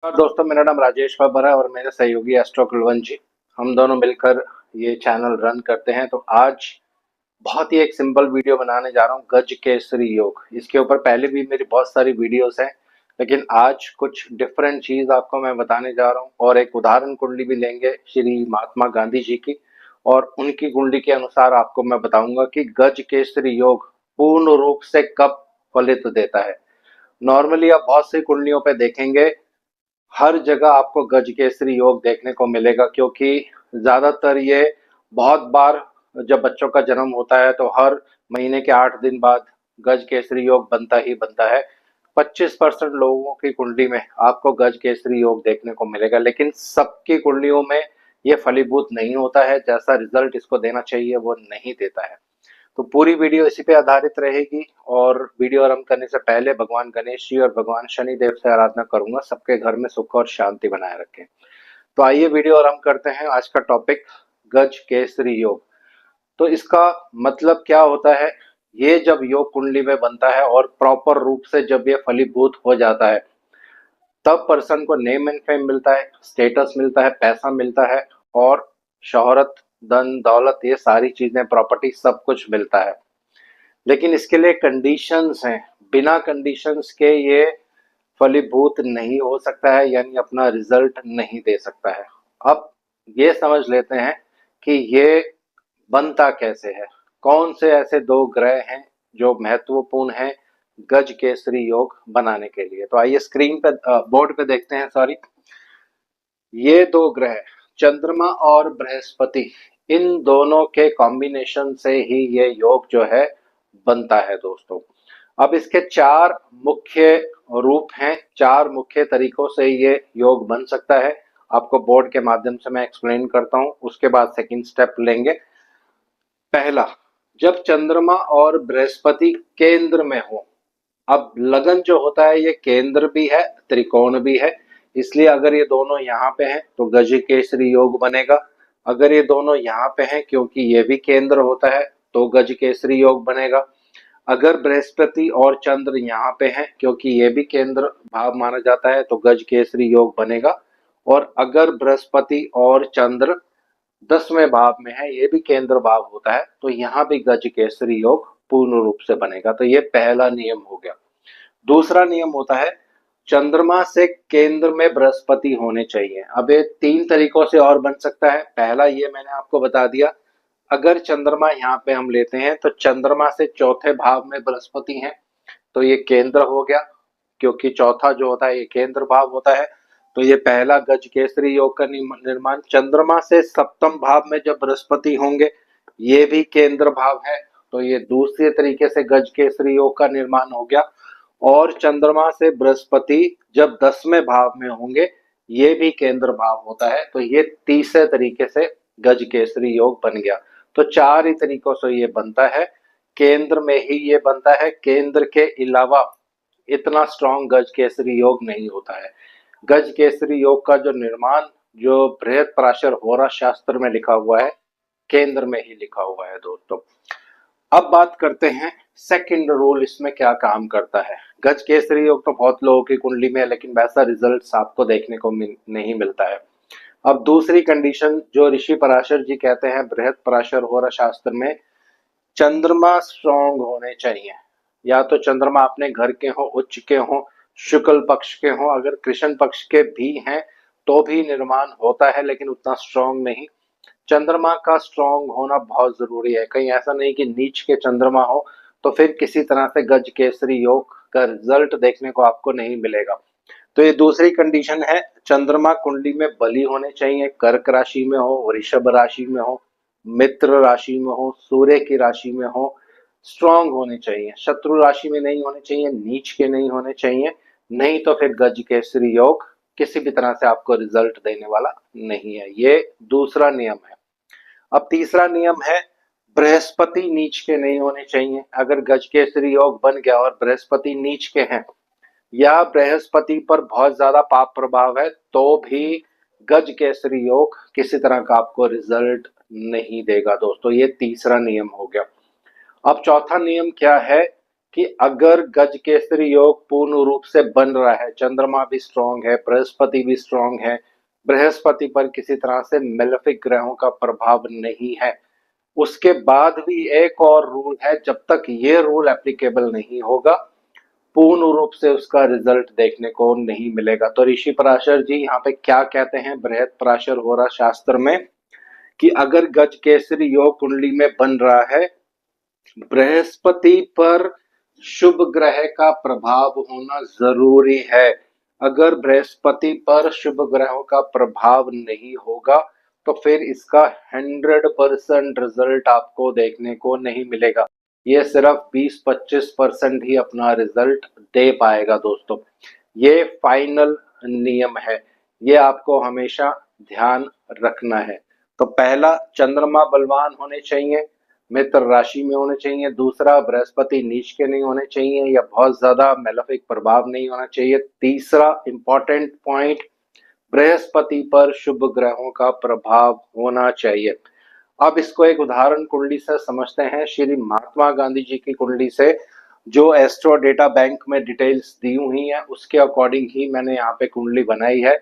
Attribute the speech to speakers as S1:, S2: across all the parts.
S1: और दोस्तों, मेरा नाम राजेश बाबर है और मेरे सहयोगी एस्ट्रो कुलवंत जी। हम दोनों मिलकर ये चैनल रन करते हैं। तो आज बहुत ही एक सिंपल वीडियो बनाने जा रहा हूँ, गज केसरी योग। इसके ऊपर पहले भी मेरी बहुत सारी वीडियोस हैं, लेकिन आज कुछ डिफरेंट चीज आपको मैं बताने जा रहा हूँ और एक उदाहरण कुंडली भी लेंगे श्री महात्मा गांधी जी की, और उनकी कुंडली के अनुसार आपको मैं बताऊंगा कि गज केसरी योग पूर्ण रूप से कब फलित देता है। नॉर्मली आप बहुत सी कुंडलियों पे देखेंगे, हर जगह आपको गज केसरी योग देखने को मिलेगा, क्योंकि ज्यादातर ये बहुत बार जब बच्चों का जन्म होता है तो हर महीने के 8 दिन बाद गज केसरी योग बनता ही बनता है। 25% लोगों की कुंडली में आपको गज केसरी योग देखने को मिलेगा, लेकिन सबकी कुंडलियों में ये फलीभूत नहीं होता है। जैसा रिजल्ट इसको देना चाहिए वो नहीं देता है। तो पूरी वीडियो इसी पे आधारित रहेगी, और वीडियो आरंभ करने से पहले भगवान गणेश जी और भगवान शनि देव से आराधना करूंगा, सबके घर में सुख और शांति बनाए रखें। तो आइए वीडियो आरंभ करते हैं। आज का टॉपिक गज केसरी योग। तो इसका मतलब क्या होता है? ये जब योग कुंडली में बनता है और प्रॉपर रूप से जब ये फलीभूत हो जाता है, तब पर्सन को नेम एंड फेम मिलता है, स्टेटस मिलता है, पैसा मिलता है, और शोहरत, धन दौलत, ये सारी चीजें, प्रॉपर्टी, सब कुछ मिलता है। लेकिन इसके लिए कंडीशंस हैं। बिना कंडीशंस के ये फलीभूत नहीं हो सकता है, यानी अपना रिजल्ट नहीं दे सकता है। अब ये समझ लेते हैं कि ये बनता कैसे है। कौन से ऐसे दो ग्रह हैं जो महत्वपूर्ण हैं गज केसरी योग बनाने के लिए? तो आइए स्क्रीन पे, बोर्ड पे देखते हैं। सॉरी, ये दो ग्रह, चंद्रमा और बृहस्पति, इन दोनों के कॉम्बिनेशन से ही ये योग जो है बनता है दोस्तों। अब इसके चार मुख्य रूप हैं, चार मुख्य तरीकों से ये योग बन सकता है। आपको बोर्ड के माध्यम से मैं एक्सप्लेन करता हूं, उसके बाद सेकंड स्टेप लेंगे। पहला, जब चंद्रमा और बृहस्पति केंद्र में हो। अब लगन जो होता है ये केंद्र भी है, त्रिकोण भी है, इसलिए अगर ये दोनों यहाँ पे हैं तो गज केसरी योग बनेगा। अगर ये दोनों यहाँ पे हैं, क्योंकि ये भी केंद्र होता है, तो गज केसरी योग बनेगा। अगर बृहस्पति और चंद्र यहाँ पे हैं, क्योंकि ये भी केंद्र भाव माना जाता है, तो गज केसरी योग बनेगा। और अगर बृहस्पति और चंद्र 10वें भाव में है, ये भी केंद्र भाव होता है, तो यहाँ भी गज केसरी योग पूर्ण रूप से बनेगा। तो ये पहला नियम हो गया। दूसरा नियम होता है, चंद्रमा से केंद्र में बृहस्पति होने चाहिए। अब ये तीन तरीकों से और बन सकता है। पहला ये मैंने आपको बता दिया, अगर चंद्रमा यहाँ पे हम लेते हैं तो चंद्रमा से चौथे भाव में बृहस्पति है, तो ये केंद्र हो गया, क्योंकि चौथा जो होता है ये केंद्र भाव होता है। तो ये पहला गज केसरी योग का निर्माण। चंद्रमा से सप्तम भाव में जब बृहस्पति होंगे, ये भी केंद्र भाव है, तो ये दूसरे तरीके से गज केसरी योग का निर्माण हो गया। और चंद्रमा से बृहस्पति जब 10वें भाव में होंगे, ये भी केंद्र भाव होता है, तो ये तीसरे तरीके से गज केसरी योग बन गया। तो चार ही तरीकों से ये बनता है, केंद्र में ही ये बनता है। केंद्र के अलावा इतना स्ट्रॉन्ग गज केसरी योग नहीं होता है। गज केसरी योग का जो निर्माण, जो बृहद पराशर होरा शास्त्र में लिखा हुआ है, केंद्र में ही लिखा हुआ है दोस्तों। अब बात करते हैं सेकंड रूल, इसमें क्या काम करता है। गज केसरी योग तो बहुत लोगों की कुंडली में है, लेकिन वैसा रिजल्ट आपको देखने को नहीं मिलता है। अब दूसरी कंडीशन जो ऋषि पराशर जी कहते हैं बृहद पराशर होरा शास्त्र में, चंद्रमा स्ट्रॉन्ग होने चाहिए। या तो चंद्रमा अपने घर के हो, उच्च के हो, शुक्ल पक्ष के हो। अगर कृष्ण पक्ष के भी हैं तो भी निर्माण होता है, लेकिन उतना स्ट्रॉन्ग नहीं। चंद्रमा का स्ट्रॉन्ग होना बहुत जरूरी है। कहीं ऐसा नहीं कि नीच के चंद्रमा हो तो फिर किसी तरह से गज केसरी योग का रिजल्ट देखने को आपको नहीं मिलेगा। तो ये दूसरी कंडीशन है। चंद्रमा कुंडली में बली होने चाहिए, कर्क राशि में हो, वृषभ राशि में हो, मित्र राशि में हो, सूर्य की राशि में हो, स्ट्रांग होने चाहिए। शत्रु राशि में नहीं होने चाहिए, नीच के नहीं होने चाहिए, नहीं तो फिर गज केसरी योग किसी भी तरह से आपको रिजल्ट देने वाला नहीं है। ये दूसरा नियम है। अब तीसरा नियम है, बृहस्पति नीच के नहीं होने चाहिए। अगर गज केसरी योग बन गया और बृहस्पति नीच के हैं, या बृहस्पति पर बहुत ज्यादा पाप प्रभाव है, तो भी गज केसरी योग किसी तरह का आपको रिजल्ट नहीं देगा दोस्तों। ये तीसरा नियम हो गया। अब चौथा नियम क्या है? कि अगर गज केसरी योग पूर्ण रूप से बन रहा है, चंद्रमा भी स्ट्रांग है, बृहस्पति भी स्ट्रांग है, बृहस्पति पर किसी तरह से मेलेफिक ग्रहों का प्रभाव नहीं है, उसके बाद भी एक और रूल है, जब तक ये रूल एप्लीकेबल नहीं होगा पूर्ण रूप से उसका रिजल्ट देखने को नहीं मिलेगा। तो ऋषि पराशर जी यहाँ पे क्या कहते हैं बृहद पराशर होरा शास्त्र में, कि अगर गज केसरी योग कुंडली में बन रहा है, बृहस्पति पर शुभ ग्रह का प्रभाव होना जरूरी है। अगर बृहस्पति पर शुभ ग्रहों का प्रभाव नहीं होगा तो फिर इसका 100% रिजल्ट आपको देखने को नहीं मिलेगा, ये सिर्फ 20-25% ही अपना रिजल्ट दे पाएगा दोस्तों। ये फाइनल नियम है, ये आपको हमेशा ध्यान रखना है। तो पहला, चंद्रमा बलवान होने चाहिए, मित्र राशि में होने चाहिए। दूसरा, बृहस्पति नीच के नहीं होने चाहिए या बहुत ज्यादा मेलेफिक प्रभाव नहीं होना चाहिए। तीसरा इंपॉर्टेंट पॉइंट, बृहस्पति पर शुभ ग्रहों का प्रभाव होना चाहिए। अब इसको एक उदाहरण कुंडली से समझते हैं, श्री महात्मा गांधी जी की कुंडली से, जो एस्ट्रो डेटा बैंक में डिटेल्स दी हुई है उसके अकॉर्डिंग ही मैंने यहाँ पे कुंडली बनाई है।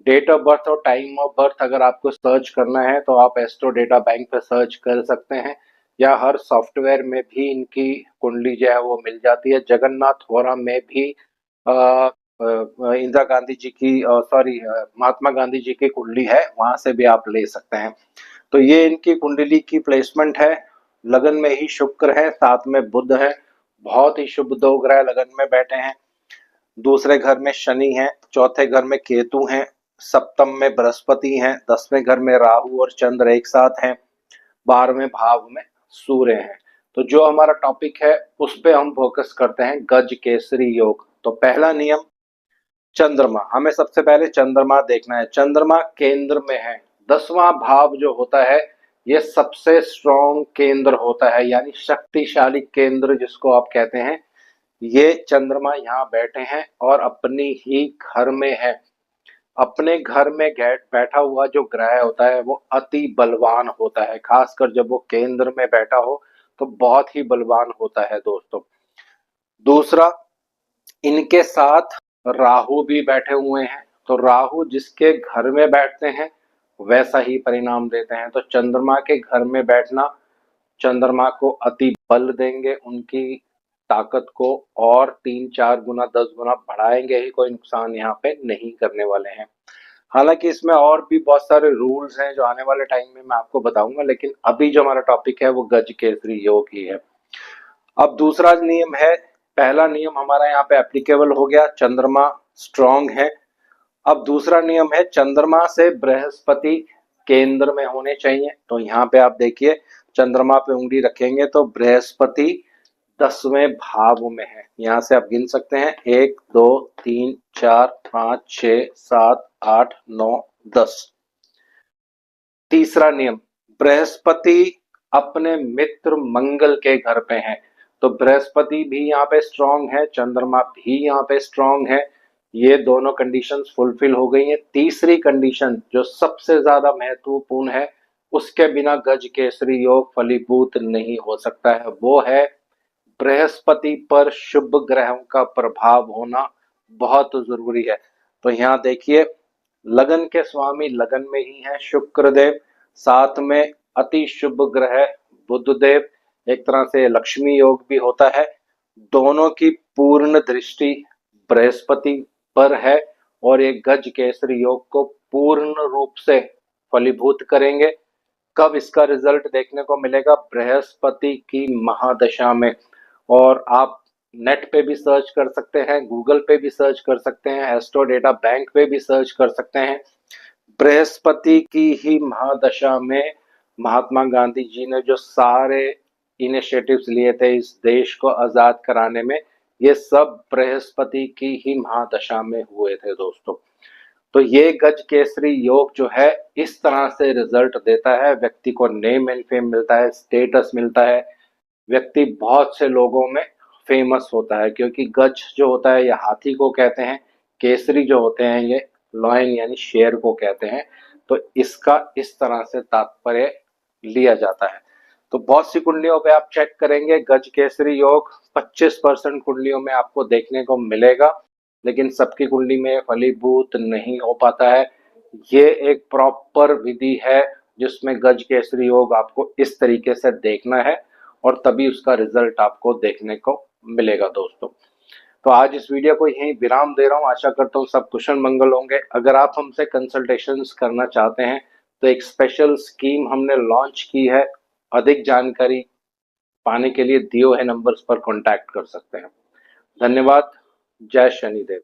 S1: डेट ऑफ बर्थ और टाइम ऑफ बर्थ अगर आपको सर्च करना है तो आप एस्ट्रो डेटा बैंक पे सर्च कर सकते हैं, या हर सॉफ्टवेयर में भी इनकी कुंडली जो है वो मिल जाती है। जगन्नाथ होरा में भी इंदिरा गांधी जी की सॉरी महात्मा गांधी जी की कुंडली है, वहां से भी आप ले सकते हैं। तो ये इनकी कुंडली की प्लेसमेंट है। लगन में ही शुक्र है, साथ में बुध है, बहुत ही शुभ दो ग्रह लगन में बैठे हैं। दूसरे घर में शनि है, चौथे घर में केतु हैं, सप्तम में बृहस्पति हैं, 10वें घर में राहु और चंद्र एक साथ हैं, 12वें भाव में सूर्य हैं। तो जो हमारा टॉपिक है उस पे हम फोकस करते हैं, गज केसरी योग। तो पहला नियम, चंद्रमा, हमें सबसे पहले चंद्रमा देखना है। चंद्रमा केंद्र में है, 10वां भाव जो होता है ये सबसे स्ट्रॉन्ग केंद्र होता है, यानी शक्तिशाली केंद्र जिसको आप कहते हैं। ये चंद्रमा यहाँ बैठे हैं और अपनी ही घर में है। अपने घर में बैठा हुआ जो ग्रह होता है वो अति बलवान होता है, खासकर जब वो केंद्र में बैठा हो तो बहुत ही बलवान होता है दोस्तों। दूसरा, इनके साथ राहु भी बैठे हुए हैं, तो राहु जिसके घर में बैठते हैं वैसा ही परिणाम देते हैं। तो चंद्रमा के घर में बैठना चंद्रमा को अति बल देंगे, उनकी ताकत को और 3-4 गुना 10 गुना बढ़ाएंगे ही, कोई नुकसान यहाँ पे नहीं करने वाले हैं। हालांकि इसमें और भी बहुत सारे रूल्स हैं जो आने वाले टाइम में मैं आपको बताऊंगा, लेकिन अभी जो हमारा टॉपिक है वो गज केसरी योग ही है। अब दूसरा नियम है, पहला नियम हमारा यहाँ पे एप्लीकेबल हो गया, चंद्रमा स्ट्रांग है। अब दूसरा नियम है, चंद्रमा से बृहस्पति केंद्र में होने चाहिए। तो यहाँ पे आप देखिए, चंद्रमा पे उंगली रखेंगे तो बृहस्पति 10वें भाव में है। यहाँ से आप गिन सकते हैं, 1 2 3 4 5 6 7 8 9 10। तीसरा नियम, बृहस्पति अपने मित्र मंगल के घर पे है, तो बृहस्पति भी यहाँ पे स्ट्रांग है, चंद्रमा भी यहाँ पे स्ट्रांग है। ये दोनों कंडीशंस फुलफिल हो गई हैं। तीसरी कंडीशन जो सबसे ज्यादा महत्वपूर्ण है, उसके बिना गज केसरी योग फलीभूत नहीं हो सकता है, वो है बृहस्पति पर शुभ ग्रहों का प्रभाव होना बहुत जरूरी है। तो यहाँ देखिए, लगन के स्वामी लगन में ही है शुक्रदेव, साथ में अति शुभ ग्रह बुधदेव, एक तरह से लक्ष्मी योग भी होता है। दोनों की पूर्ण दृष्टि बृहस्पति पर है और ये गज केसरी योग को पूर्ण रूप से फलीभूत करेंगे। कब इसका रिजल्ट देखने को मिलेगा? बृहस्पति की महादशा में। और आप नेट पे भी सर्च कर सकते हैं, गूगल पे भी सर्च कर सकते हैं, एस्ट्रो डेटा बैंक पे भी सर्च कर सकते हैं। बृहस्पति की ही महादशा में महात्मा गांधी जी ने जो सारे इनिशिएटिव्स लिए थे इस देश को आजाद कराने में, ये सब बृहस्पति की ही महादशा में हुए थे दोस्तों। तो ये गज केसरी योग जो है इस तरह से रिजल्ट देता है, व्यक्ति को नेम एंड फेम मिलता है, स्टेटस मिलता है, व्यक्ति बहुत से लोगों में फेमस होता है, क्योंकि गज जो होता है ये हाथी को कहते हैं, केसरी जो होते हैं ये लॉयन यानी शेर को कहते हैं। तो इसका इस तरह से तात्पर्य लिया जाता है। तो बहुत सी कुंडलियों पे आप चेक करेंगे गज केसरी योग 25% कुंडलियों में आपको देखने को मिलेगा, लेकिन सबकी कुंडली में फलीभूत नहीं हो पाता है। ये एक प्रॉपर विधि है जिसमें गज केसरी योग आपको इस तरीके से देखना है और तभी उसका रिजल्ट आपको देखने को मिलेगा दोस्तों। तो आज इस वीडियो को यहीं विराम दे रहा हूँ। आशा करता हूँ सब कुशल मंगल होंगे। अगर आप हमसे कंसल्टेशंस करना चाहते हैं तो एक स्पेशल स्कीम हमने लॉन्च की है। अधिक जानकारी पाने के लिए दिए हुए नंबर्स पर कॉन्टैक्ट कर सकते हैं। धन्यवाद। जय शनिदेव।